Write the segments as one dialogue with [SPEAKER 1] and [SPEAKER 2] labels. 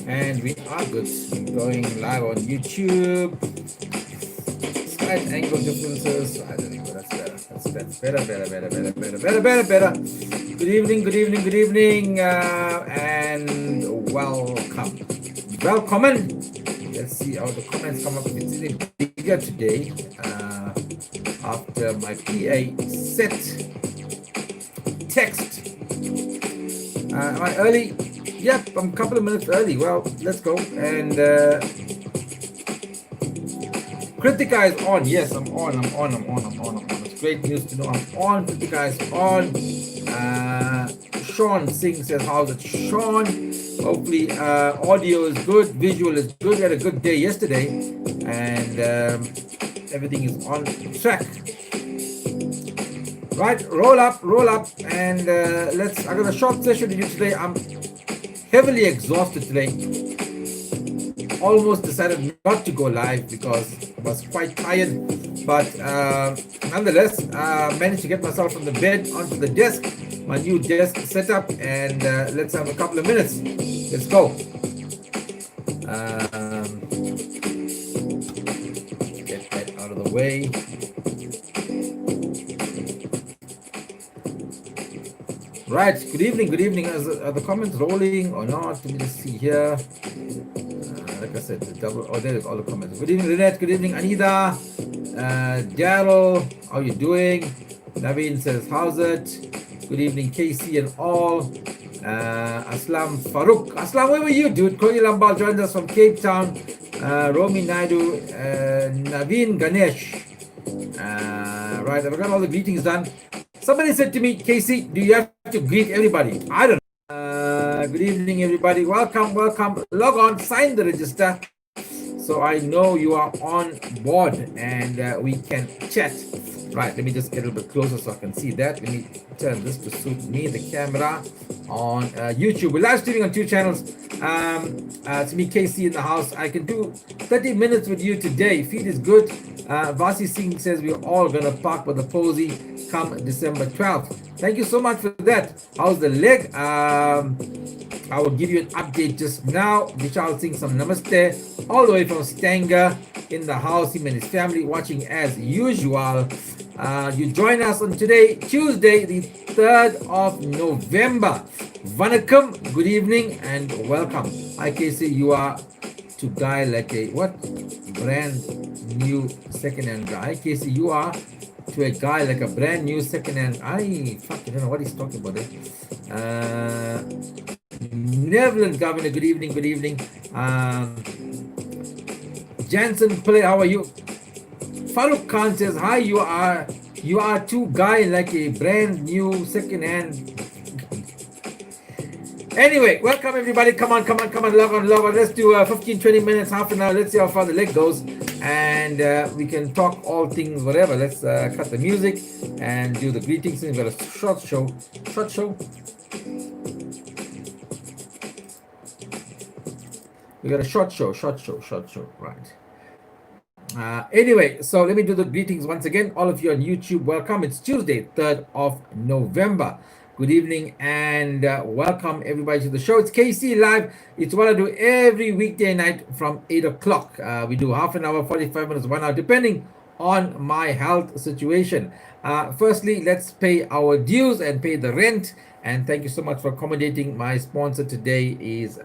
[SPEAKER 1] And we are good. Going live on YouTube. Slight angle differences. I don't know. That's better. That's better. Better. Good evening. Good evening. And welcome. Welcome. Let's see how the comments come up. It's even bigger today. After my PA set text. Am I early? Yep, I'm a couple of minutes early. Well, let's go. And Kritika is on. Yes, I'm on. It's great news to know I'm on. Kritika is on. Sean Singh says, how's it, Sean? Hopefully, audio is good, visual is good. We had a good day yesterday, and everything is on track. Right, roll up, and I got a short session to do today. I'm heavily exhausted today. Almost decided not to go live because I was quite tired, but nonetheless, managed to get myself from the bed onto the desk, my new desk setup, and let's have a couple of minutes. Let's go. Get that out of the way. Right, good evening. Are the comments rolling or not? Let me just see here. Like I said, there is all the comments. Good evening, Lynette. Good evening, Anida. Daryl, how you doing? Naveen says, how's it? Good evening, KC and all. Aslam Farouk. Aslam, where were you, dude? Kodi Lambal joined us from Cape Town. Romy Naidu. Naveen Ganesh. Right, I've got all the greetings done. Somebody said to me, Casey, do you have to greet everybody? I don't know. Good evening, everybody. Welcome. Log on, sign the register so I know you are on board and we can chat. Right, let me just get a little bit closer so I can see that. Let me turn this to suit me, the camera on YouTube. We're live streaming on 2 channels. It's me, Casey, in the house. I can do 30 minutes with you today. Feed is good. Vasi Singh says we're all going to park with the Posey come December 12th. Thank you so much for that. How's the leg? I will give you an update just now. Vishal Singh, some namaste. All the way from Stanger in the house. Him and his family watching as usual. You join us on today, Tuesday, the 3rd of November. Vanakkam, good evening and welcome. I can say you are to guy like a what? Brand new second-hand guy. Casey, you are to a guy like a brand new second-hand. I don't know what he's talking about there. Neverland Governor, good evening. Jansen Play, how are you? Farooq Khan says, hi, you are two guy like a brand new second-hand. Anyway, welcome everybody. Come on, log on. Let's do 15-20 minutes, half an hour. Let's see how far the leg goes, and we can talk all things, whatever. Let's cut the music and do the greetings. We've got a short show. We got a short show, right. Anyway, so let me do the greetings once again. All of you on YouTube, welcome. It's Tuesday, 3rd of November. Good evening and welcome everybody to the show. It's KC Live. It's what I do every weekday night from 8 o'clock. We do half an hour, 45 minutes, 1 hour, depending on my health situation. Firstly, let's pay our dues and pay the rent. And thank you so much for accommodating. My sponsor today is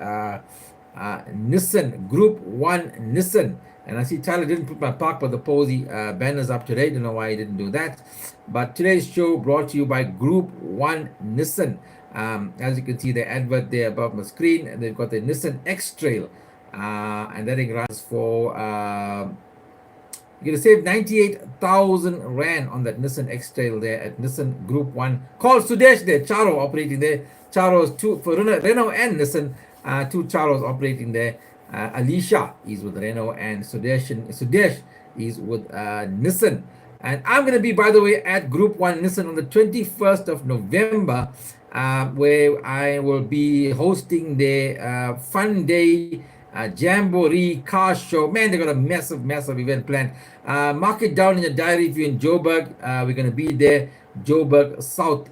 [SPEAKER 1] Nissan, Group 1 Nissan. And I see Tyler didn't put my Park with the Posey banners up today. Don't know why he didn't do that. But today's show brought to you by Group 1 Nissan. As you can see, the advert there above the screen. And they've got the Nissan X-Trail. And that thing runs for... you're going to save 98,000 Rand on that Nissan X-Trail there at Nissan Group 1. Call Sudesh there, Charo operating there. Charo is two for Renault and Nissan. 2 Charos operating there. Alicia is with Renault and Sudesh is with Nissan. And I'm going to be, by the way, at Group 1 Nissan on the 21st of November, where I will be hosting the Fun Day Jamboree car show. Man, they got a massive event planned. Mark it down in your diary if you're in Joburg. We're going to be there, Joburg South,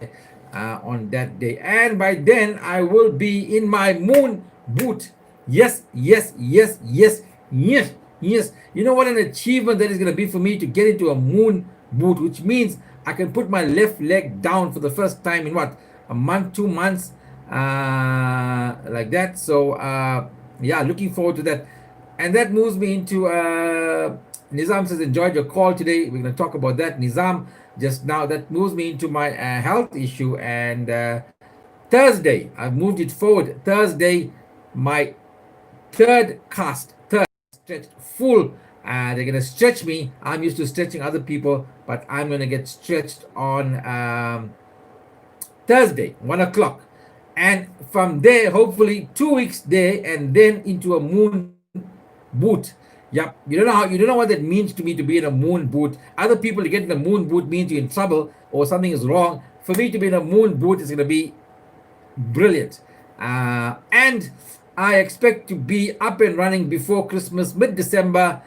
[SPEAKER 1] on that day. And by then, I will be in my moon boot Yes, yes, yes, yes, yes, yes. You know what an achievement that is going to be for me to get into a moon boot, which means I can put my left leg down for the first time in what, a month, 2 months, like that. So, yeah, looking forward to that. And that moves me into Nizam says, enjoyed your call today. We're going to talk about that. Nizam, just now, that moves me into my health issue. And Thursday, I've moved it forward. Thursday, my third cast, third stretched full. They're gonna stretch me. I'm used to stretching other people, but I'm gonna get stretched on Thursday, 1 o'clock, and from there, hopefully 2 weeks there, and then into a moon boot. Yep, you don't know what that means to me to be in a moon boot. Other people to get in a moon boot means you're in trouble or something is wrong. For me to be in a moon boot is gonna be brilliant. And I expect to be up and running before Christmas, mid December.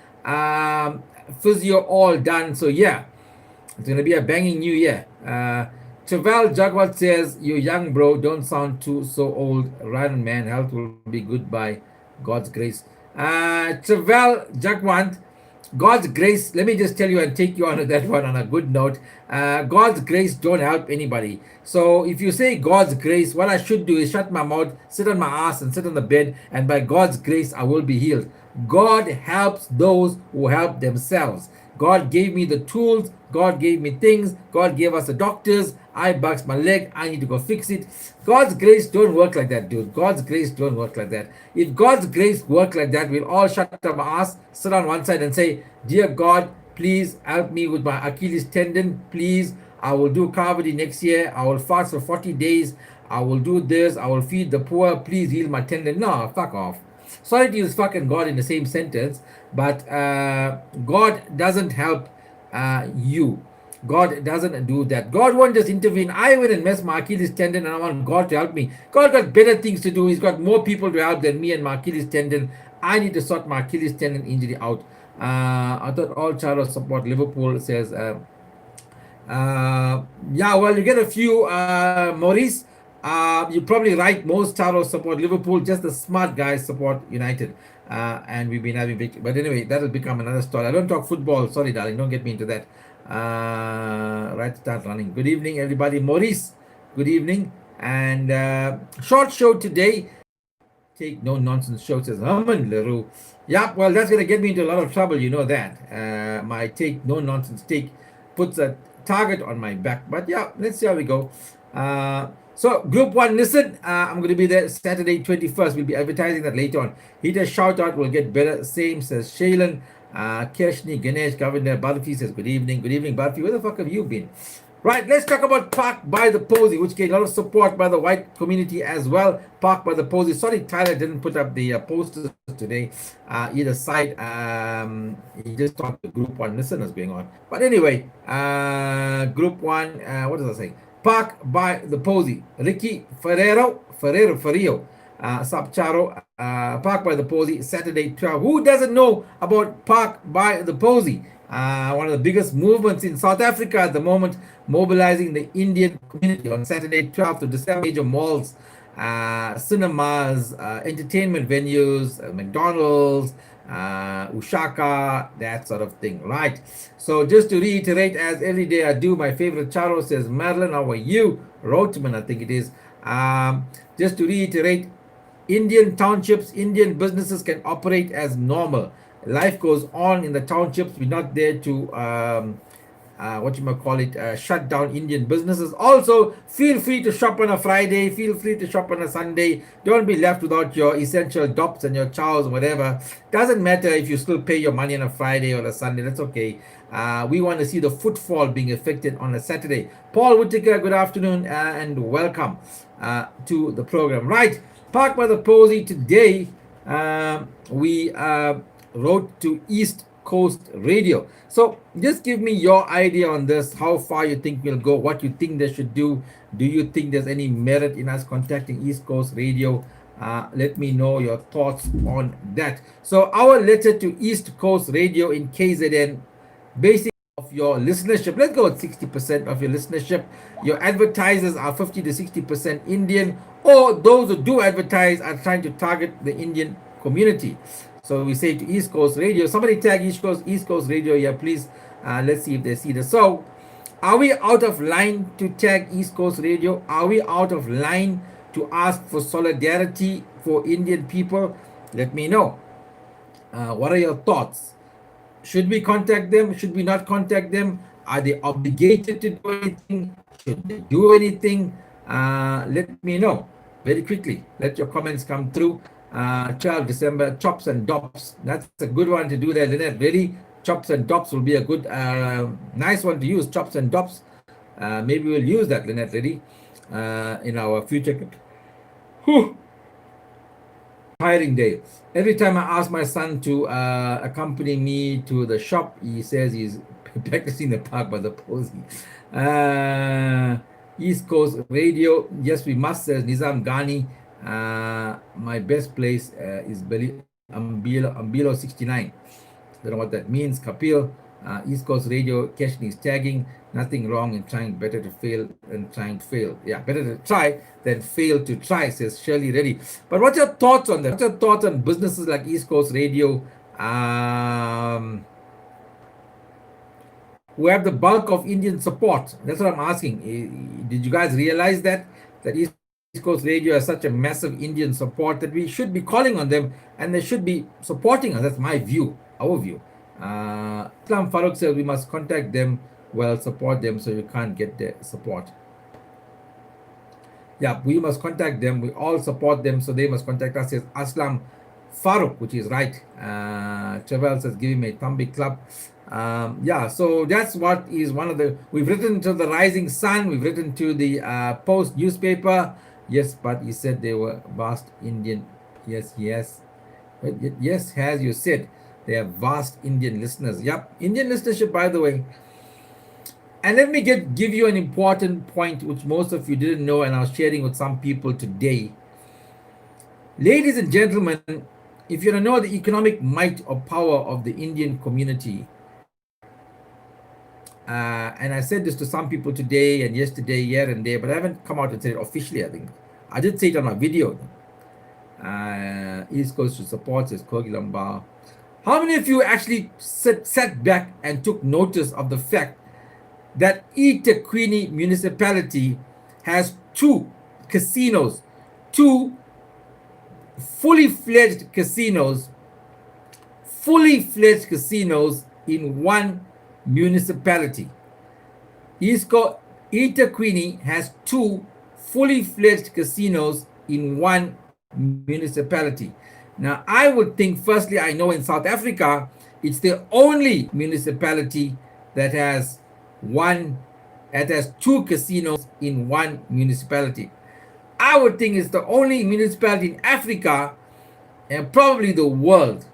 [SPEAKER 1] Physio all done. So, yeah, it's going to be a banging new year. Chaval Jagwat says, "You young bro, don't sound too so old. Run, man. Health will be good by God's grace." Chaval Jagwant, God's grace, let me just tell you and take you on to that one on a good note. God's grace don't help anybody. So if you say God's grace, what I should do is shut my mouth, sit on my ass, and sit on the bed, and by God's grace, I will be healed. God helps those who help themselves. God gave me the tools. God gave me things. God gave us the doctors. I bugs my leg. I need to go fix it. God's grace don't work like that, dude. God's grace don't work like that. If God's grace worked like that, we'll all shut up our ass, sit on one side and say, "Dear God, please help me with my Achilles tendon. Please, I will do Kavadi next year. I will fast for 40 days. I will do this. I will feed the poor. Please heal my tendon." No, fuck off. Sorry to use fuck and God in the same sentence, but God doesn't help you. God doesn't do that. God won't just intervene. I went and messed my Achilles tendon and I want God to help me. God got better things to do. He's got more people to help than me and my Achilles tendon. I need to sort my Achilles tendon injury out. I thought all child support Liverpool says yeah, well, you get a few, Maurice. You probably right. Most Taros support Liverpool. Just the smart guys support United. And we've been having big. But anyway, that'll become another story. I don't talk football. Sorry, darling. Don't get me into that. Right, start running. Good evening, everybody. Maurice, good evening. And short show today. Take no nonsense show, says Herman Leroux. Yep, well, that's going to get me into a lot of trouble. You know that. My take no nonsense take puts a target on my back. But yeah, let's see how we go. So, Group 1, listen, I'm going to be there Saturday 21st. We'll be advertising that later on. Hit a shout out, will get better. Same, says Shailen. Kirshni Ganesh, Governor Barfi says, good evening. Good evening, Barfi. Where the fuck have you been? Right, let's talk about Park by the Posy, which gained a lot of support by the white community as well. Park by the Posy. Sorry, Tyler didn't put up the posters today, either side. He just thought the Group 1 listeners going on. But anyway, Group 1, what does I say? Park by the Posy. Ricky Ferrero, Sapcharo, Park by the Posy, Saturday 12. Who doesn't know about Park by the Posy? One of the biggest movements in South Africa at the moment, mobilizing the Indian community on Saturday 12th of December. Major malls, cinemas, entertainment venues, McDonald's, Ushaka, that sort of thing, right? So just to reiterate, as every day I do, my favorite Charo says, Madeline, how are you? Rotman, I think it is. Just to reiterate, Indian townships, Indian businesses can operate as normal. Life goes on in the townships. We're not there to what you might call it, shut down Indian businesses. Also, feel free to shop on a Friday, feel free to shop on a Sunday. Don't be left without your essential dops and your chows, whatever. Doesn't matter if you still pay your money on a Friday or a Sunday, that's okay. We want to see the footfall being affected on a Saturday. Paul Whittaker, good afternoon and welcome to the program. Right, Park by the Posy today, we wrote to East Coast Radio. So just give me your idea on this, how far you think we'll go, what you think they should do. Do you think there's any merit in us contacting East Coast Radio? Let me know your thoughts on that. So our letter to East Coast Radio in KZN, basically of your listenership, let's go with 60% of your listenership. Your advertisers are 50 to 60% Indian, or those who do advertise are trying to target the Indian community. So we say to East Coast Radio, somebody tag East Coast Radio here, please. Let's see if they see this. So, are we out of line to tag East Coast Radio? Are we out of line to ask for solidarity for Indian people? Let me know. What are your thoughts? Should we contact them? Should we not contact them? Are they obligated to do anything? Should they do anything? Let me know very quickly. Let your comments come through. 12 December, chops and dops. That's a good one to do there, Lynette. Really, chops and dops will be a good, nice one to use. Chops and dops. Maybe we'll use that, Lynette, really, in our future. Whew. Hiring day. Every time I ask my son to accompany me to the shop, he says he's practicing the park by the posy. East Coast Radio, yes, we must, says Nizam Ghani. My best place is Ambilo 69. Don't know what that means. Kapil, East Coast Radio, Keshni is tagging. Nothing wrong in trying, better to fail than trying to fail. Yeah, better to try than fail to try, says Shirley Reddy. But what's your thoughts on that? What's your thoughts on businesses like East Coast Radio, who have the bulk of Indian support? That's what I'm asking. Did you guys realize that East Coast Radio has such a massive Indian support that we should be calling on them and they should be supporting us? That's my view, our view. Islam Farouk says we must contact them, well, support them, so you can't get their support. Yeah, we must contact them. We all support them, so they must contact us, says Aslam Farouk, which is right. Travel says, give him a Tambi club. Yeah, so that's what is one of the, we've written to the Rising Sun, we've written to the Post newspaper. Yes, but he said they were vast Indian. Yes, yes, as you said, they have vast Indian listeners. Yep, Indian listenership, by the way. And let me give you an important point, which most of you didn't know, and I was sharing with some people today. Ladies and gentlemen, if you don't know the economic might or power of the Indian community, and I said this to some people today and yesterday, here and there, but I haven't come out and said it officially, I think. I did say it on my video. East Coast to support, says Kogilamba. How many of you actually sat back and took notice of the fact that eThekwini municipality has two casinos, two fully fledged casinos in one municipality? eThekwini has two fully fledged casinos in one municipality. Now, I would think, firstly, I know in South Africa, it's the only municipality that has two casinos in one municipality. I would think it's the only municipality in Africa and probably the world.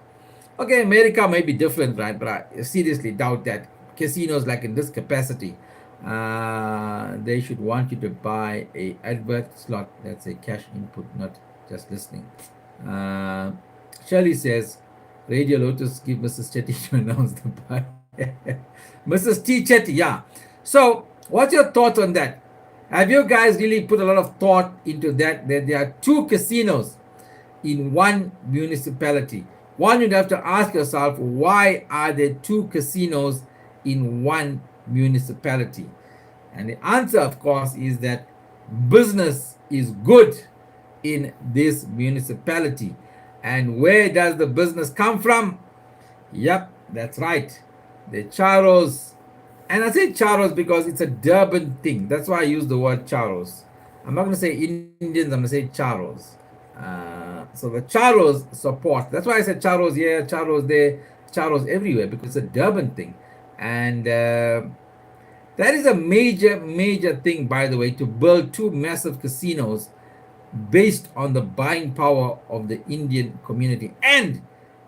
[SPEAKER 1] Okay, America may be different, right? But I seriously doubt that casinos like in this capacity. They should want you to buy a advert slot. That's a cash input, not just listening. Shirley says, Radio Lotus, give Mrs. Chetty to announce the buy. Mrs. T. Chetty, yeah. So, what's your thoughts on that? Have you guys really put a lot of thought into that there are two casinos in one municipality? One, you'd have to ask yourself, why are there two casinos in one municipality? And the answer, of course, is that business is good in this municipality. And where does the business come from? Yep, that's right. The Charos. And I say Charos because it's a Durban thing. That's why I use the word Charos. I'm not going to say Indians, I'm going to say Charos. So the Charos support. That's why I said Charos here, Charos there, Charos everywhere, because it's a Durban thing. And that is a major thing, by the way, to build two massive casinos based on the buying power of the Indian community. And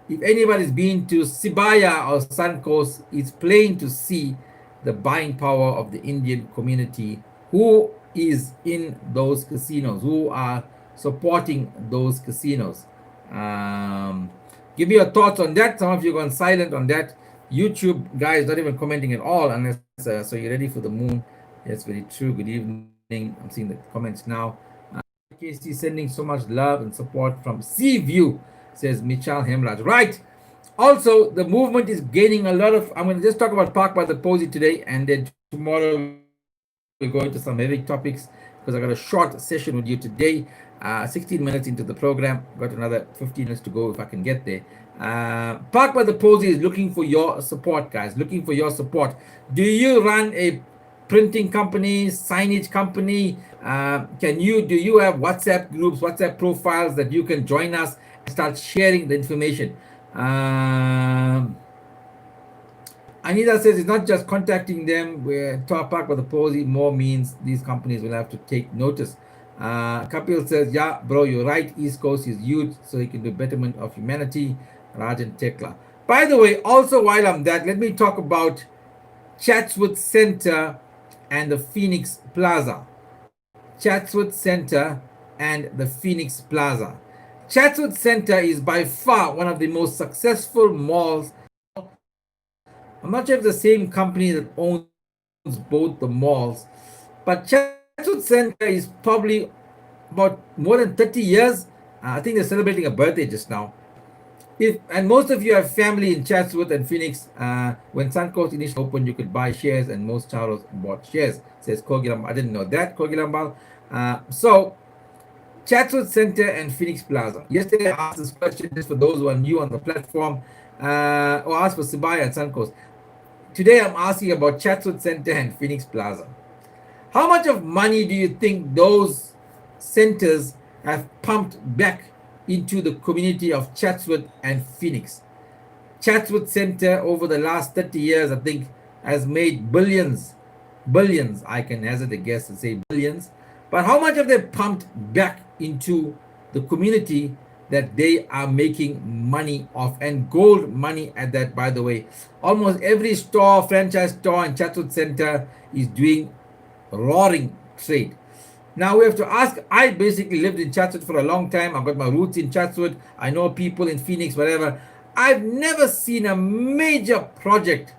[SPEAKER 1] if anybody's been to Sibaya or Suncoast, it's plain to see the buying power of the Indian community who is in those casinos, who are supporting those casinos. Give me your thoughts on that. Some of you gone silent on that. YouTube guys not even commenting at all unless so you're ready for the moon. Yes, very true. Good evening. I'm seeing the comments now. Casey sending so much love and support from Sea View. says Michal Hemraj. Right. Also, the movement is gaining a lot of. I'm going to just talk about Park by the Posey today, and then tomorrow we'll go into some heavy topics because I got a short session with you today. 16 minutes into the program, got another 15 minutes to go if I can get there. Park by the Posey is looking for your support, guys. Looking for your support. Do you run a printing company, signage company? Do you have WhatsApp groups, WhatsApp profiles that you can join us and start sharing the information? Um, Anita says it's not just contacting them. Where Talk Park or the Posey more means these companies will have to take notice. Kapil says, yeah, bro, you're right. East Coast is huge, so he can do betterment of humanity. Rajan Tekla. By the way, also while I'm that, let me talk about Chatsworth Center and the Phoenix Plaza. Chatsworth Center and the Phoenix Plaza. Chatsworth Center is by far one of the most successful malls. I'm not sure if it's the same company that owns both the malls, but Chatsworth Center is probably about more than 30 years. I think they're celebrating a birthday just now. And most of you have family in Chatsworth and Phoenix. When Suncoast initially opened, you could buy shares, and most Charos bought shares. Says Kogilam. I didn't know that, Kogilambal. So Chatsworth Center and Phoenix Plaza. Yesterday I asked this question just for those who are new on the platform, or asked for Sibaya and Suncoast. Today I'm asking about Chatsworth Center and Phoenix Plaza. How much of money do you think those centers have pumped back into the community of Chatsworth and Phoenix? Chatsworth Center over the last 30 years, I think, has made billions, I can hazard a guess and say billions. But how much have they pumped back into the community that they are making money off, and gold money at that, by the way? Almost every store, franchise store in Chatsworth Center is doing roaring trade. Now we have to ask. I basically lived in Chatsworth for a long time. I've got my roots in Chatsworth. I know people in Phoenix, whatever. I've never seen a major project.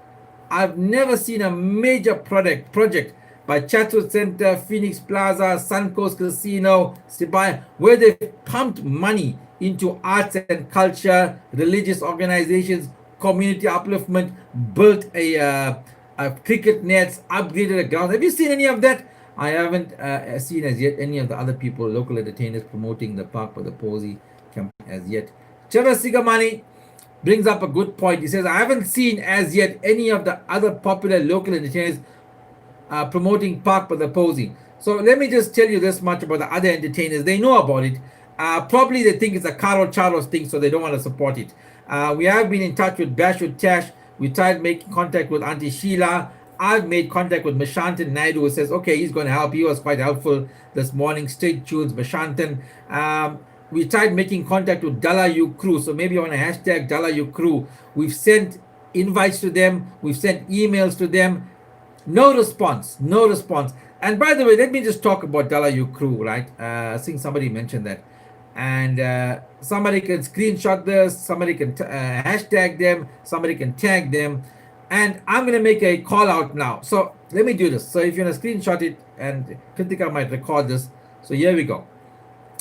[SPEAKER 1] I've never seen a major project by Chatsworth Center, Phoenix Plaza, Suncoast Casino, Sibaya, where they pumped money into arts and culture, religious organizations, community upliftment, built a cricket nets, upgraded a ground. Have you seen any of that? I haven't seen as yet any of the other people, local entertainers, promoting the Park for the Posey campaign as yet. Trevor Sigamani brings up a good point. He says, I haven't seen as yet any of the other popular local entertainers promoting Park for the Posey. So let me just tell you this much about the other entertainers. They know about it. Probably they think it's a Caro Charos thing, so they don't want to support it. We have been in touch with Bashwood Tash. We tried making contact with Auntie Sheila. I've made contact with Mashantan Naidu, who says, okay, he's going to help. He was quite helpful this morning. Straight tunes, Mashantan. We tried making contact with Dalayu Crew. So maybe on a hashtag Dalayu Crew. We've sent invites to them. We've sent emails to them. No response. No response. And by the way, let me just talk about Dalayu Crew, right? I think somebody mentioned that. And somebody can screenshot this. Somebody can hashtag them. Somebody can tag them. And I'm going to make a call out now. So let me do this. So if you want to screenshot it, and Kritika might record this. So here we go.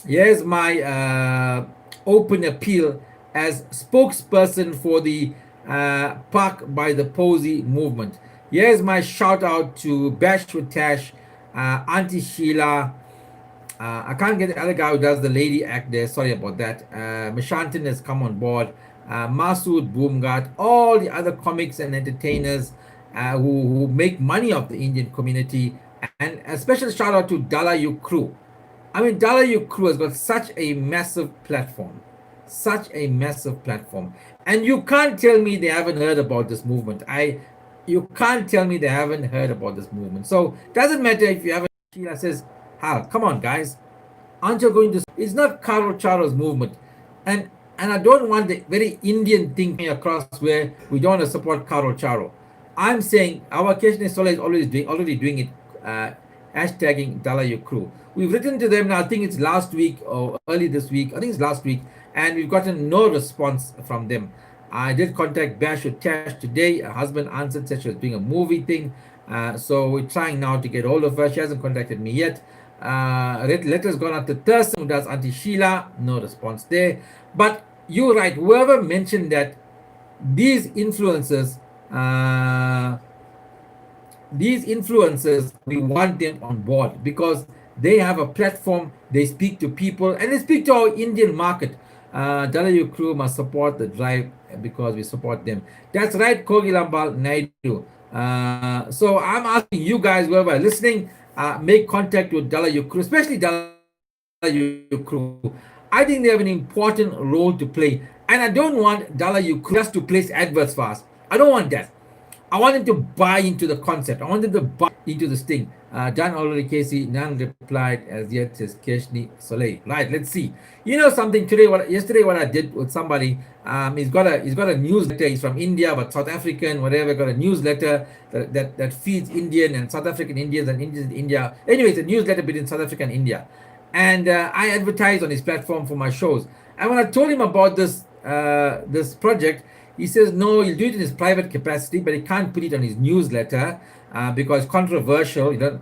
[SPEAKER 1] Here's my open appeal as spokesperson for the Park by the Posey movement. Here's my shout out to Bashwood Tash, Auntie Sheila. I can't get the other guy who does the lady act there. Sorry about that. Mashantan has come on board. Masood Boomgat, all the other comics and entertainers who make money off the Indian community. And a special shout out to Dalayu Crew. I mean, Dalayu Crew has got such a massive platform. Such a massive platform. And you can't tell me they haven't heard about this movement. You can't tell me they haven't heard about this movement. So doesn't matter if you haven't. Sheila says, Hal, come on, guys. Aren't you going to? It's not Karo Charo's movement. And I don't want the very Indian thing coming across where we don't want to support Karo Charo. I'm saying our Keshne Sola is already doing it, hashtagging Dalayu Crew. We've written to them now, I think it's last week or early this week. I think it's last week. And we've gotten no response from them. I did contact Bashwood Tash today. Her husband answered, said she was doing a movie thing. So we're trying now to get hold of her. She hasn't contacted me yet. Letters gone out to Thurston, who does Auntie Sheila. No response there. But you're right. Whoever mentioned that these influencers, uh, these influencers, we want them on board because they have a platform. They speak to people and they speak to our Indian market. Dalayu crew must support the drive because we support them. That's right, Kogilambal Naidu. So I'm asking you guys, whoever are listening, make contact with Dalayu crew, especially Dalayu crew. I think they have an important role to play. And I don't want Dalayu crew just to place adverts for us. I don't want that. I want them to buy into the concept. I want them to buy into this thing. Done already, Casey. None replied as yet, says Keshni Soleil. Right, let's see. You know something today? Yesterday, what I did with somebody, he's got a newsletter. He's from India, but South African, whatever. Got a newsletter that feeds Indian and South African Indians and Indians in India. Anyway, it's a newsletter between South Africa and India, and I advertise on his platform for my shows. And when I told him about this project, he says no, he'll do it in his private capacity, but he can't put it on his newsletter because it's controversial.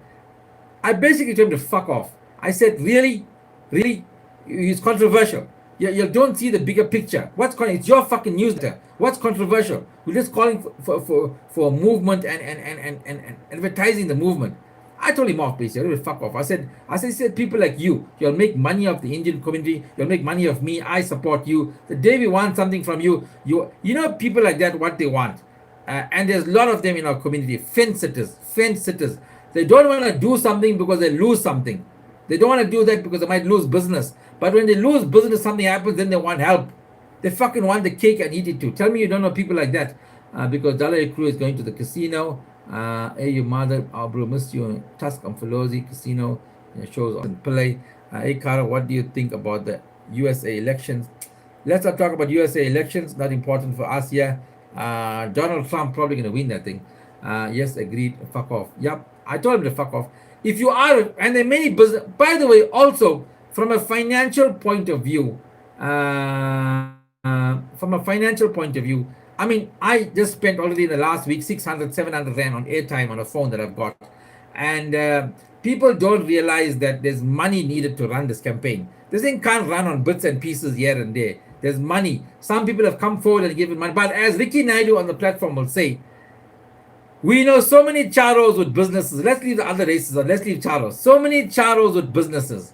[SPEAKER 1] I basically told him to fuck off. I said, really, really, it's controversial. You don't see the bigger picture. It's your fucking newsletter. What's controversial? We're just calling for a movement and advertising the movement. I told him off basically. Fuck off. I said people like you'll make money off the Indian community. You'll make money off me. I support you. The day we want something from you, you know people like that what they want, and there's a lot of them in our community. Fence sitters. They don't want to do something because they lose something. They don't want to do that because they might lose business. But when they lose business, something happens, then they want help. They fucking want the cake and eat it too. Tell me you don't know people like that. Because Dalai crew is going to the casino. Hey, your mother, bro, missed you. Tusk Amphalosi Casino. Shows on play. Hey, Kara, what do you think about the USA elections? Let's not talk about USA elections. Not important for us here. Donald Trump probably going to win that thing. Yes, agreed. Fuck off. Yep. I told him to fuck off. If you are, and there are many business, by the way, also from a financial point of view, I mean, I just spent already in the last week 600, 700 Rand on airtime on a phone that I've got. And people don't realize that there's money needed to run this campaign. This thing can't run on bits and pieces here and there. There's money. Some people have come forward and given money. But as Ricky Naidu on the platform will say, we know so many charos with businesses. Let's leave the other races on. Let's leave charos. So many charos with businesses.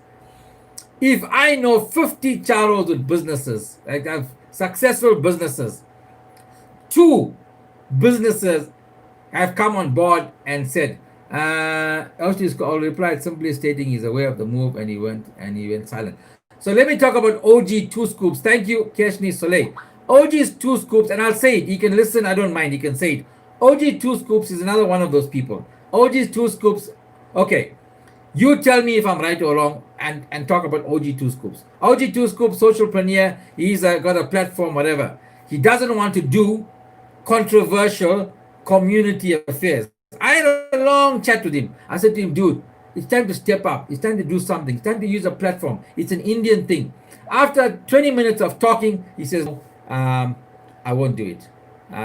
[SPEAKER 1] If I know 50 charos with businesses, like have successful businesses, 2 businesses have come on board and said, I'll replied simply stating he's aware of the move and he went silent. So let me talk about OG 2 Scoops. Thank you, Keshni Soleil. OG's 2 Scoops, and I'll say it. He can listen. I don't mind. He can say it. OG 2 Scoops is another one of those people. OG's 2 Scoops. Okay. You tell me if I'm right or wrong and talk about OG 2 Scoops. OG 2 Scoops, socialpreneur. He's got a platform, whatever. He doesn't want to do controversial community affairs. I had a long chat with him. I said to him, dude, it's time to step up. It's time to do something. It's time to use a platform. It's an Indian thing. After 20 minutes of talking, he says, I won't do it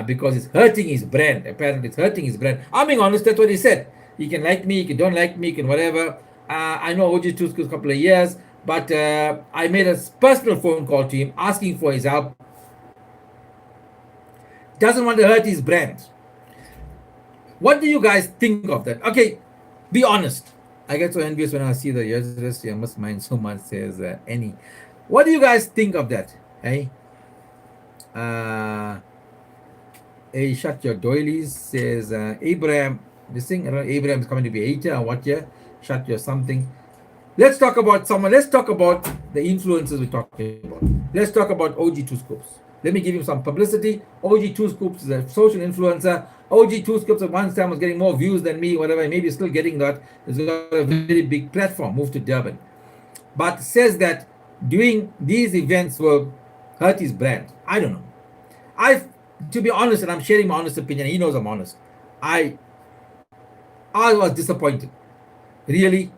[SPEAKER 1] because it's hurting his brand. Apparently, it's hurting his brand. I'm being honest, that's what he said. You can like me, you can don't like me, you can whatever. I know OG Tusk a couple of years, but I made a personal phone call to him asking for his help. Doesn't want to hurt his brand. What do you guys think of that? Okay, be honest. I get so envious when I see the years. I must mind so much, says Annie. What do you guys think of that? Hey? Hey, shut your doilies, says Abraham. This thing, I don't know, Abraham is coming to be a hater or what here. Shut your something. Let's talk about someone. Let's talk about the influences we're talking about. Let's talk about OG 2 Scoops. Let me give him some publicity. OG 2 Scoops is a social influencer. OG 2 Scoops at one time was getting more views than me, whatever. Maybe he's still getting that. He's got a very big platform, moved to Durban. But says that doing these events will hurt his brand. I don't know. To be honest, and I'm sharing my honest opinion, he knows I'm honest. I was disappointed. Really.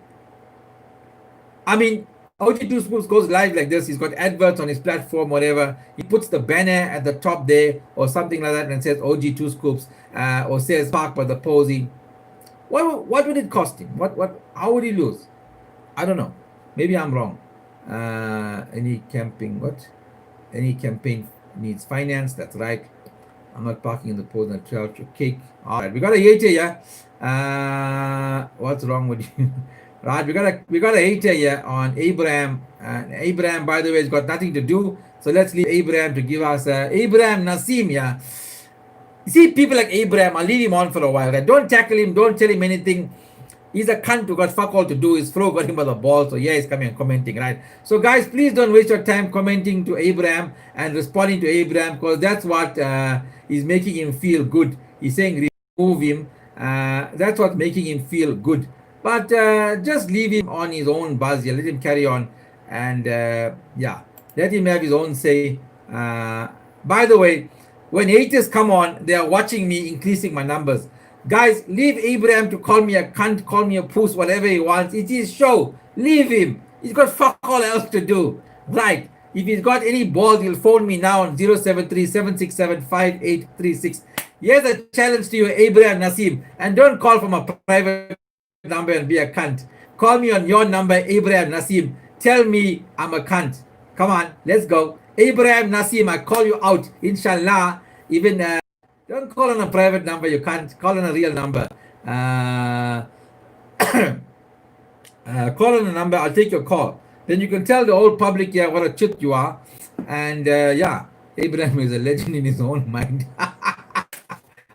[SPEAKER 1] I mean, OG 2 Scoops goes live like this. He's got adverts on his platform, whatever. He puts the banner at the top there or something like that and says OG 2 Scoops or says Park by the Posey. What would it cost him? How would he lose? I don't know. Maybe I'm wrong. Any camping, what? Any campaign needs finance. That's right. I'm not parking in the post and charge your cake. All right, we got a hater, yeah. What's wrong with you? Right, we got a hater here on Abraham. Abraham, by the way, has got nothing to do. So let's leave Abraham to give us Abraham Nasim, yeah. You see, people like Abraham, I'll leave him on for a while. Right? Don't tackle him, don't tell him anything. He's a cunt who got fuck all to do. His throw got him by the ball. So yeah, he's coming and commenting, right? So guys, please don't waste your time commenting to Abraham and responding to Abraham, because that's what is making him feel good. He's saying remove him. That's what's making him feel good. But just leave him on his own buzz here. Let him carry on. And yeah, let him have his own say. By the way, when haters come on, they are watching me increasing my numbers. Guys, leave Abraham to call me a cunt, call me a puss, whatever he wants. It's his show. Leave him. He's got fuck all else to do. Right. If he's got any balls, he'll phone me now on 073 Here's a challenge to you, Abraham Nasim. And don't call from a private number and be a cunt. Call me on your number, Abraham Nasim. Tell me I'm a cunt. Come on, let's go. Abraham Nasim, I call you out. Inshallah. Even don't call on a private number. You can't call on a real number. Call on a number. I'll take your call. Then you can tell the whole public, yeah, what a chit you are. And yeah, Abraham is a legend in his own mind.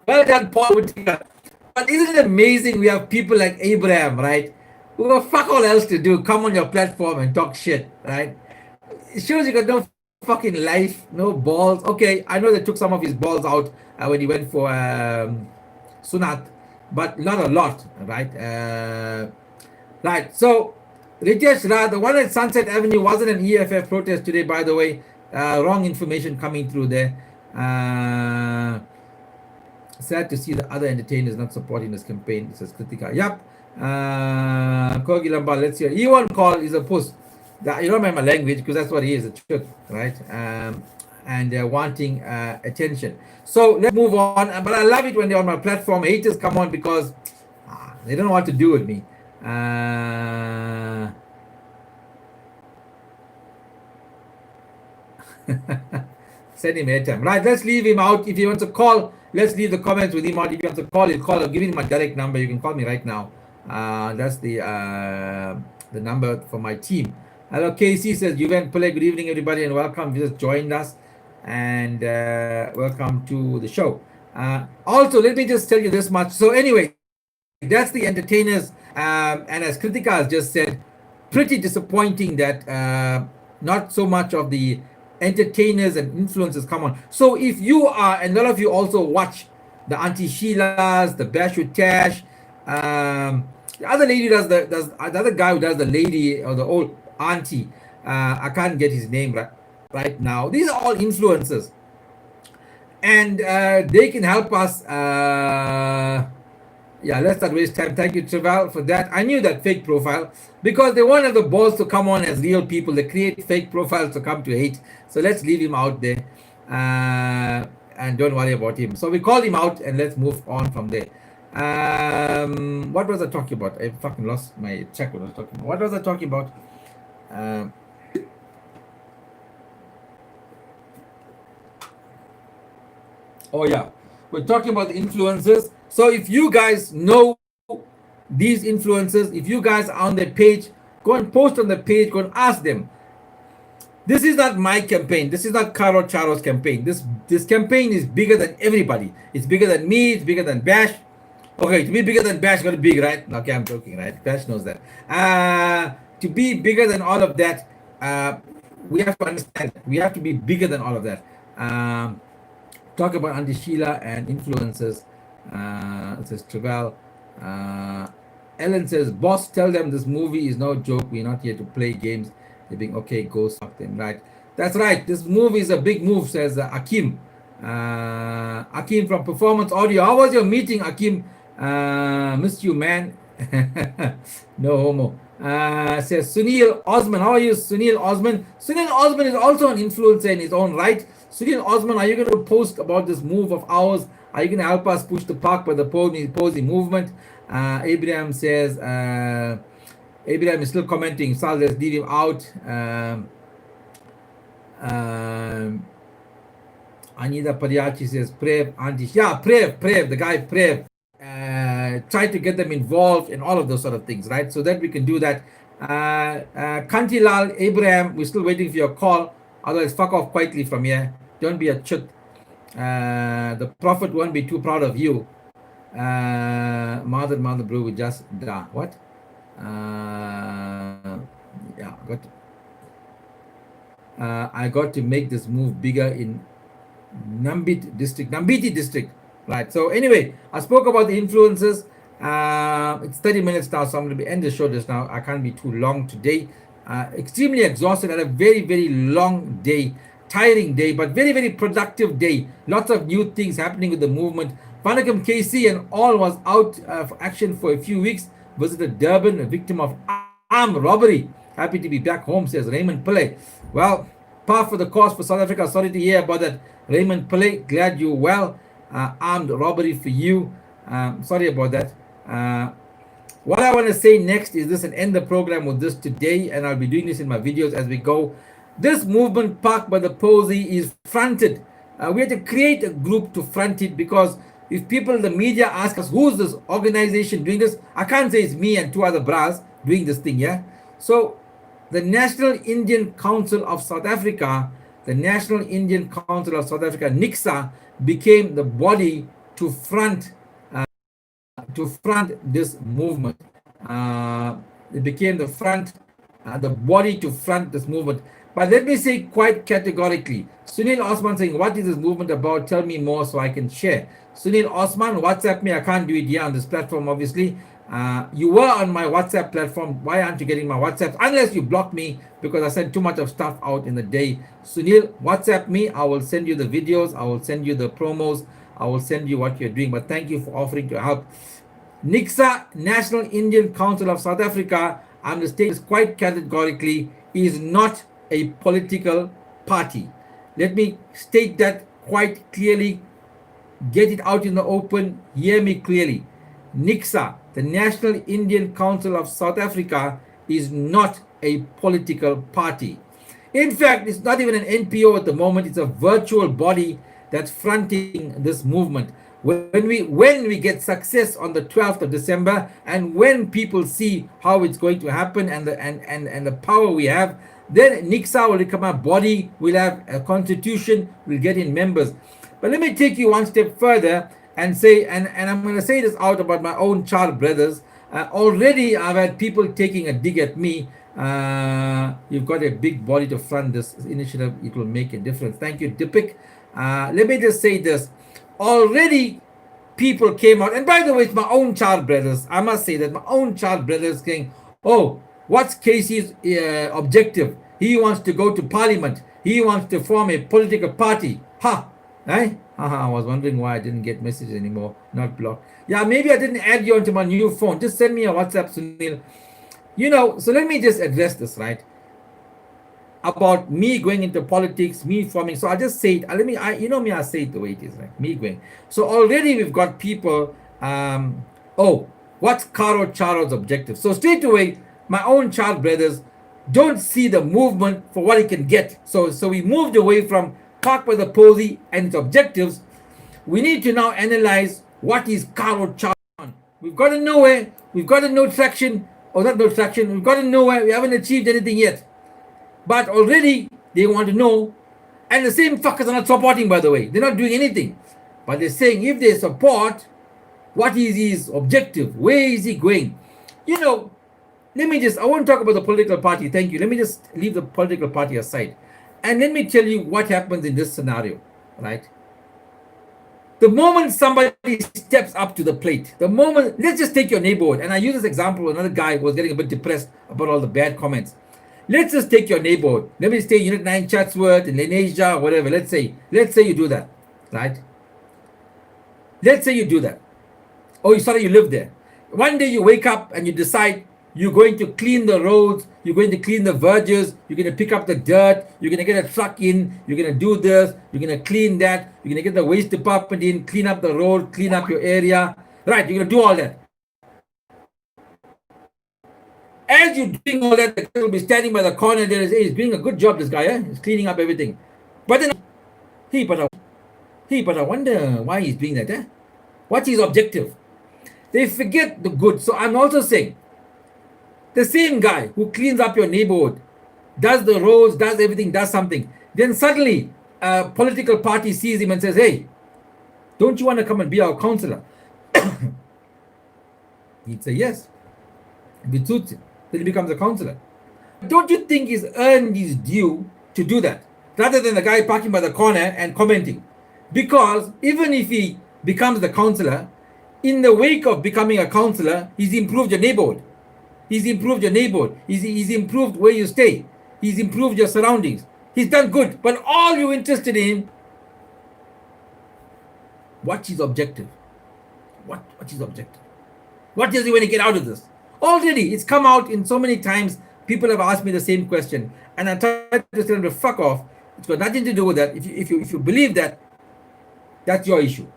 [SPEAKER 1] Well done, Paul Whitaker. But isn't it amazing we have people like Abraham, right? Who have fuck all else to do. Come on your platform and talk shit, right? It shows you got no fucking life, no balls. Okay, I know they took some of his balls out when he went for Sunat, but not a lot, right? Right. So, Ritesh Ra, the one at Sunset Avenue wasn't an EFF protest today, by the way. Wrong information coming through there. Sad to see the other entertainers not supporting this campaign, says Kritika. Yep. Kogi Lamba, let's hear. Ewan Call is a puss. You don't remember my language, because that's what he is, a truth, right? And they're wanting attention. So let's move on. But I love it when they're on my platform. Haters come on because they don't know what to do with me. Send him airtime. Right, let's leave him out. If he wants to call, let's leave the comments with him out. If he wants to call, he'll call. I'll give him my direct number. You can call me right now. That's the number for my team. Hello, Casey says, Juven Pillay, good evening, everybody, and welcome. You just joined us, and welcome to the show. Also, let me just tell you this much. So anyway, that's the entertainers. And as Kritika has just said, pretty disappointing that not so much of the entertainers and influencers come on. So if you are, and a lot of you also watch the Auntie Sheilas, the Bash with Tash, the other lady does the other guy who does the lady or the old auntie. I can't get his name right now. These are all influencers, and they can help us. Yeah, let's not waste time. Thank you, Travel, for that. I knew that fake profile because they won't have the balls to come on as real people. They create fake profiles to come to hate. So let's leave him out there, and don't worry about him. So we called him out, and let's move on from there. What was I talking about? I fucking lost my check. What I was talking about. What was I talking about? Oh yeah, we're talking about the influencers. So if you guys know these influencers, if you guys are on their page, go and post on the page. Go and ask them. This is not my campaign. This is not Caro Charo's campaign. This campaign is bigger than everybody. It's bigger than me. It's bigger than Bash. Okay, to be bigger than Bash, got to be big, right? Okay, I'm joking, right? Bash knows that. To be bigger than all of that, we have to understand. We have to be bigger than all of that. Talk about Auntie Sheila and influencers. It says Travel. Ellen says, boss, tell them this movie is no joke. We're not here to play games. They're being okay, go suck them, right? That's right. This movie is a big move, says Akim. Akim from Performance Audio. How was your meeting, Akim? Missed you, man. No homo. Says Sunil Osman. How are you, Sunil Osman? Sunil Osman is also an influencer in his own right. Sunil Osman, are you going to post about this move of ours? Are you going to help us push the park by the posing movement? Abraham says, Abraham is still commenting. So let's leave him out. Um, Anita Pariachi says, Prev, Auntie. Yeah, Prev, the guy Prev. Try to get them involved in all of those sort of things, right? So that we can do that. Kantilal Abraham, we're still waiting for your call. Otherwise, fuck off quietly from here. Don't be a chut. The prophet won't be too proud of you. Mother, bro, we just da. What? Yeah, I got to make this move bigger in Nambiti district. Right. So anyway, I spoke about the influences. It's 30 minutes now, so I'm going to end the show just now. I can't be too long today. Extremely exhausted. Had a very, very long day, tiring day, but very, very productive day. Lots of new things happening with the movement. Vanakam KC and all was out for action for a few weeks. Visited Durban, a victim of armed robbery. Happy to be back home, says Raymond Pillay. Well, par for the course for South Africa. Sorry to hear about that, Raymond Pillay. Glad you're well. Armed robbery for you. Sorry about that. What I want to say next is this and end the program with this today, and I'll be doing this in my videos as we go. This movement, Park by the Posy, is fronted. We had to create a group to front it, because if people in the media ask us who's this organization doing this, I can't say it's me and two other bras doing this thing, yeah? So the National Indian Council of South Africa, the National Indian Council of South Africa, NICSA, became the body to front this movement. It became the body to front this movement. But let me say quite categorically, Sunil Osman saying, what is this movement about? Tell me more so I can share. Sunil Osman, WhatsApp me. I can't do it here on this platform, obviously. You were on my WhatsApp platform. Why aren't you getting my WhatsApp? Unless you block me because I send too much of stuff out in the day. Sunil, WhatsApp me. I will send you the videos. I will send you the promos. I will send you what you're doing. But thank you for offering to help. NICSA, National Indian Council of South Africa, I'm going to state this quite categorically, is not a political party. Let me state that quite clearly. Get it out in the open. Hear me clearly. NICSA, the National Indian Council of South Africa, is not a political party. In fact, it's not even an NPO at the moment. It's a virtual body that's fronting this movement. When we get success on the 12th of December, and when people see how it's going to happen and the power we have, then NICSA will become a body. We'll have a constitution. We'll get in members. But let me take you one step further and say, and I'm going to say this out about my own child brothers. Already I've had people taking a dig at me. You've got a big body to front this initiative. It will make a difference. Thank you, Dipik. Let me just say this. Already people came out, and by the way, it's my own child brothers. I must say that my own child brothers saying, oh, what's Casey's objective? He wants to go to parliament. He wants to form a political party. Ha! Eh? I was wondering why I didn't get messages anymore, not blocked. Yeah, maybe I didn't add you onto my new phone. Just send me a WhatsApp, Sunil. So let me just address this, right? About me going into politics, me forming. So I'll just say it. I say it the way it is, right? Me going. So already we've got people, what's Karo Charo's objective? So straight away, my own child brothers don't see the movement for what it can get. So we moved away from Park by the Posy and its objectives. We need to now analyze what is Karo Charo. We've got to know where, we've got to know traction, or not no traction, we've got to know where we haven't achieved anything yet. But already they want to know, and the same fuckers are not supporting, by the way. They're not doing anything. But they're saying if they support, what is his objective? Where is he going? I won't talk about the political party. Thank you. Let me just leave the political party aside. And let me tell you what happens in this scenario, right? The moment somebody steps up to the plate, let's just take your neighborhood. And I use this example, another guy was getting a bit depressed about all the bad comments. Let's just take your neighborhood. Let me stay Unit 9 Chatsworth, in Lenasia, whatever. Let's say you do that, right? Let's say you do that. Oh, you live there. One day you wake up and you decide you're going to clean the roads, you're going to clean the verges, you're going to pick up the dirt, you're going to get a truck in, you're going to do this, you're going to clean that, you're going to get the waste department in, clean up the road, clean up your area. Right, you're going to do all that. As you're doing all that, the guy will be standing by the corner there and say, he's doing a good job, this guy, eh? He's cleaning up everything. But then, but I wonder why he's doing that, eh? What's his objective? They forget the good. So I'm also saying, the same guy who cleans up your neighborhood, does the roads, does everything, does something, then suddenly a political party sees him and says, hey, don't you want to come and be our counselor? He'd say yes. If it suits him, then he becomes a counselor. Don't you think he's earned his due to do that? Rather than the guy parking by the corner and commenting. Because even if he becomes the counselor, in the wake of becoming a counselor, he's improved your neighborhood. He's improved your neighborhood. He's improved where you stay. He's improved your surroundings. He's done good. But all you're interested in, what's his objective? What's his objective? What does he want to get out of this? Already, it's come out in so many times. People have asked me the same question, and I try to tell them to fuck off. It's got nothing to do with that. If you believe that, that's your issue.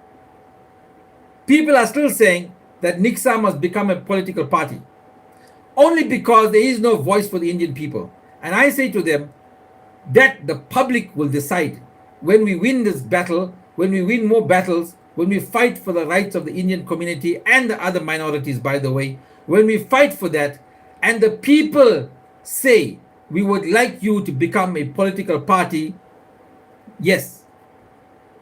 [SPEAKER 1] People are still saying that Nixa must become a political party, only because there is no voice for the Indian people. And I say to them that the public will decide when we win this battle, when we win more battles, when we fight for the rights of the Indian community and the other minorities, by the way, when we fight for that, and the people say, we would like you to become a political party, yes,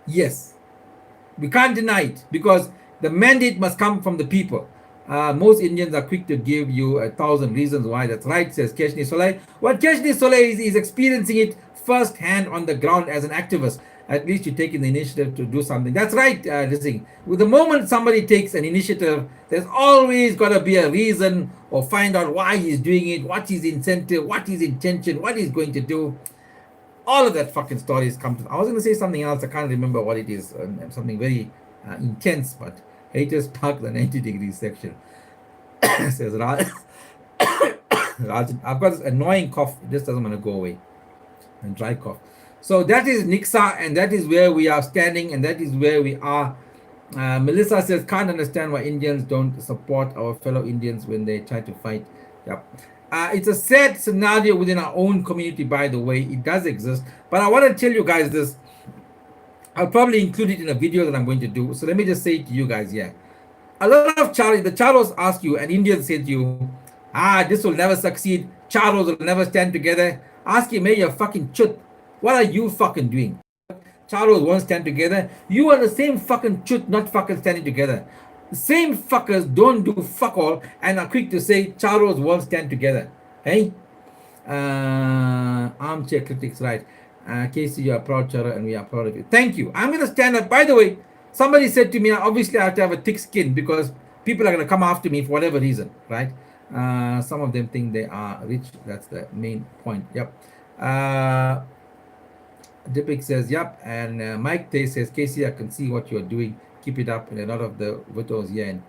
[SPEAKER 1] we can't deny it, because the mandate must come from the people. Most Indians are quick to give you 1,000 reasons why that's right, says Keshni Solai. Well, Keshni Solai is experiencing it firsthand on the ground as an activist. At least you're taking the initiative to do something. That's right, listen. With the moment somebody takes an initiative, there's always got to be a reason, or find out why he's doing it, what's his incentive, what his intention, what he's going to do. All of that fucking stories come to. I was going to say something else. I can't remember what it is. Something very intense, but haters park the 90 degrees section. Says Rajan. I've got this annoying cough. It just doesn't want to go away. And dry cough. So that is Nixa, and that is where we are standing, and that is where we are. Melissa says, can't understand why Indians don't support our fellow Indians when they try to fight. Yep. It's a sad scenario within our own community, by the way. It does exist. But I want to tell you guys this. I'll probably include it in a video that I'm going to do. So let me just say it to you guys here. A lot of the Charos ask you, and Indians say to you, this will never succeed. Charos will never stand together. Ask him, hey, you fucking chut. What are you fucking doing? Charos won't stand together. You are the same fucking chut, not fucking standing together. The same fuckers don't do fuck all and are quick to say Charos won't stand together. Hey? Armchair critics, right. Casey, you are proud Charo and we are proud of you. Thank you. I'm going to stand up. By the way, somebody said to me, obviously I have to have a thick skin because people are going to come after me for whatever reason, right? Some of them think they are rich. That's the main point. Yep. Dipik says, yep. And Mike Tay says, Casey, I can see what you're doing. Keep it up. And a lot of the voters here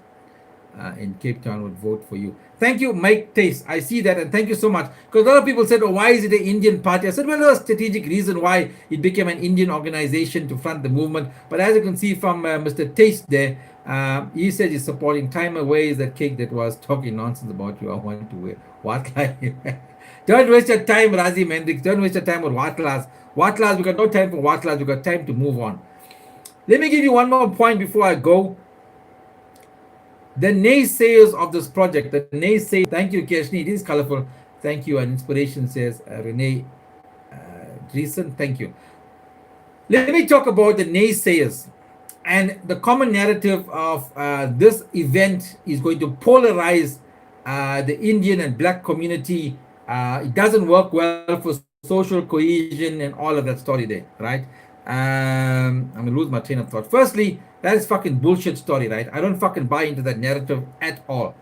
[SPEAKER 1] in Cape Town would vote for you. Thank you, Mike Tace. I see that, and thank you so much. Because a lot of people said, oh, why is it an Indian party? I said, well, there's a strategic reason why it became an Indian organization to front the movement. But as you can see from Mr. Tace there, he said he's supporting Time Away is that cake that was talking nonsense about you. I want to wear. What? Don't waste your time, Razi Mendrix. Don't waste your time with Watlas. Watlas, we got no time for Watlas. We got time to move on. Let me give you one more point before I go. The naysayers of this project, thank you, Keshni, it is colorful. Thank you, and inspiration says Renee Dreesen, thank you. Let me talk about the naysayers. And the common narrative of this event is going to polarize the Indian and Black community. It doesn't work well for social cohesion and all of that story there, right? I'm gonna lose my train of thought. Firstly, that is fucking bullshit story, right? I don't fucking buy into that narrative at all.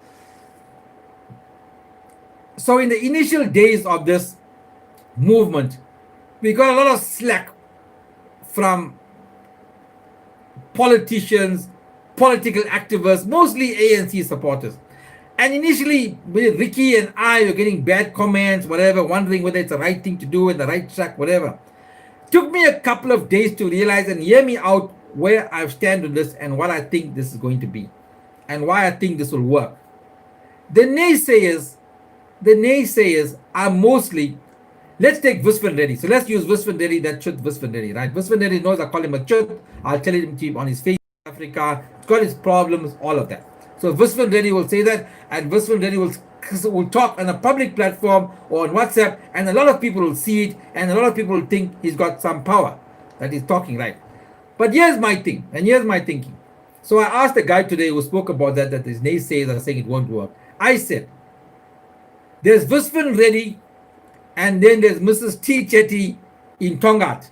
[SPEAKER 1] So in the initial days of this movement, we got a lot of slack from politicians, political activists, mostly ANC supporters. And initially, with Ricky and I were getting bad comments, whatever, wondering whether it's the right thing to do and the right track, whatever. Took me a couple of days to realize and hear me out where I stand on this and what I think this is going to be and why I think this will work. The naysayers the naysayers are mostly, let's take Viswan Reddy. So let's use Viswan Reddy, that chut Viswan Reddy, right? Viswan Reddy knows I call him a chut. I'll tell him to on his face, Africa, it's got his problems, all of that. So Viswan Reddy will say that, and Viswan Reddy will talk on a public platform or on WhatsApp, and a lot of people will see it, and a lot of people will think he's got some power, that he's talking right. But here's my thing, and here's my thinking. So I asked the guy today who spoke about that his naysayers are saying it won't work. I said, there's Viswan Reddy, and then there's Mrs. T. Chetty in Tongat.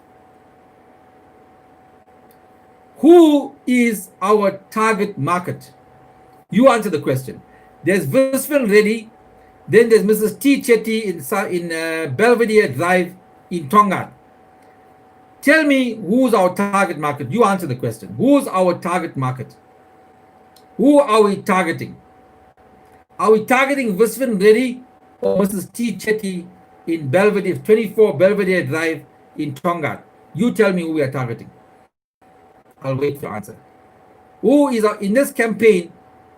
[SPEAKER 1] Who is our target market? You answer the question. There's Viswan Reddy, then there's Mrs. T. Chetty in Belvedere Drive in Tongat. Tell me who's our target market. You answer the question. Who's our target market? Who are we targeting? Are we targeting Viswan Reddy or Mrs. T. Chetty in Belvedere, 24 Belvedere Drive in Tongat? You tell me who we are targeting. I'll wait for your answer. Who is in this campaign?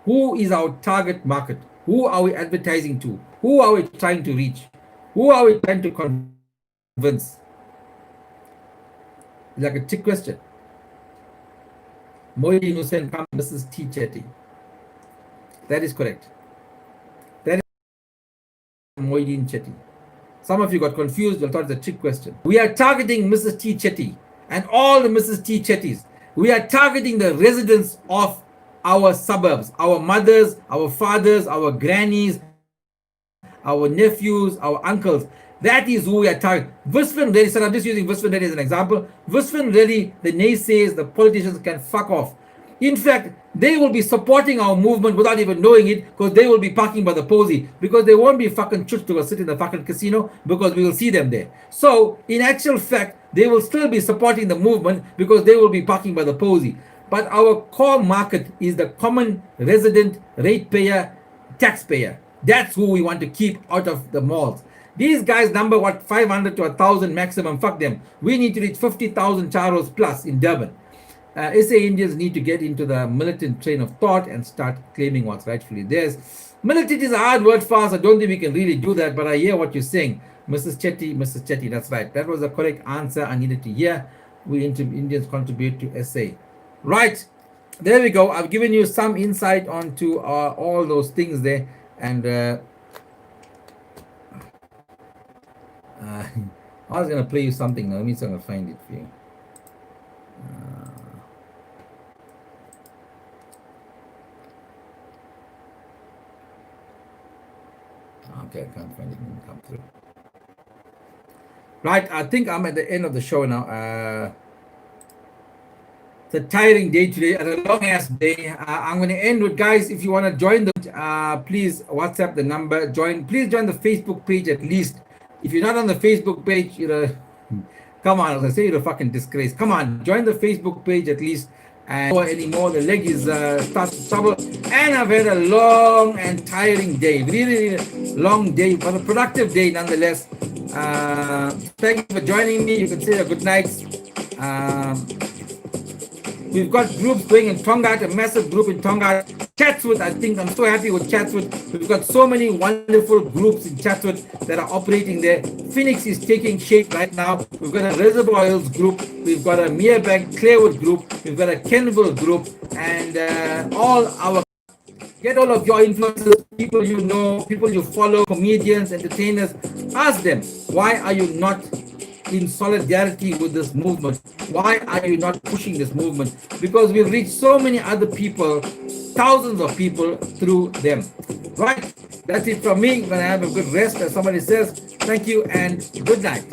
[SPEAKER 1] Who is our target market? Who are we advertising to? Who are we trying to reach? Who are we trying to convince? It's like a trick question. Moideen Hussain comes, Mrs. T. Chetty. That is correct. That is Moideen Chetty. Some of you got confused and thought it's a trick question. We are targeting Mrs. T. Chetty and all the Mrs. T. Chettys. We are targeting the residents of our suburbs, our mothers, our fathers, our grannies, our nephews, our uncles. That is who we are targeting. Viswan Reddy, so I'm just using Viswan Reddy as an example. Viswan Reddy, the naysayers, the politicians can fuck off. In fact, they will be supporting our movement without even knowing it, because they will be parking by the posy, because they won't be fucking chuts to go sit in the fucking casino, because we will see them there. So, in actual fact, they will still be supporting the movement because they will be parking by the posy. But our core market is the common resident, ratepayer, taxpayer. That's who we want to keep out of the malls. These guys number 500 to 1,000 maximum. Fuck them. We need to reach 50,000 charos plus in Durban. SA Indians need to get into the militant train of thought and start claiming what's rightfully theirs. Militant is a hard word for us. I don't think we can really do that, but I hear what you're saying. Mrs. Chetty, that's right. That was the correct answer I needed to hear. We Indians contribute to SA. Right. There we go. I've given you some insight onto all those things there. And I was going to play you something now. Let me see if I can find it for you. Okay, I can't find it. It come through. Right, I think I'm at the end of the show now. It's a tiring day today, and a long ass day. I'm going to end with, guys, if you want to join the, please WhatsApp the number. Please join the Facebook page at least. If you're not on the Facebook page, come on, as I say, you're a fucking disgrace. Come on, join the Facebook page at least. And anymore, the leg is starts to trouble. And I've had a long and tiring day, really, really long day, but a productive day nonetheless. Thank you for joining me. You can say a good night. We've got groups going in Tongat, a massive group in Tongat. Chatswood, I think I'm so happy with Chatswood. We've got so many wonderful groups in Chatswood that are operating there. Phoenix is taking shape right now. We've got a Reservoir Hills group. We've got a Merebank Clearwood group. We've got a Kenville group. And get all of your influencers, people you know, people you follow, comedians, entertainers. Ask them, why are you not in solidarity with this movement? Why are you not pushing this movement? Because we've reached so many other people, thousands of people through them. Right? That's it from me. I'm going to have a good rest, as somebody says. Thank you and good night.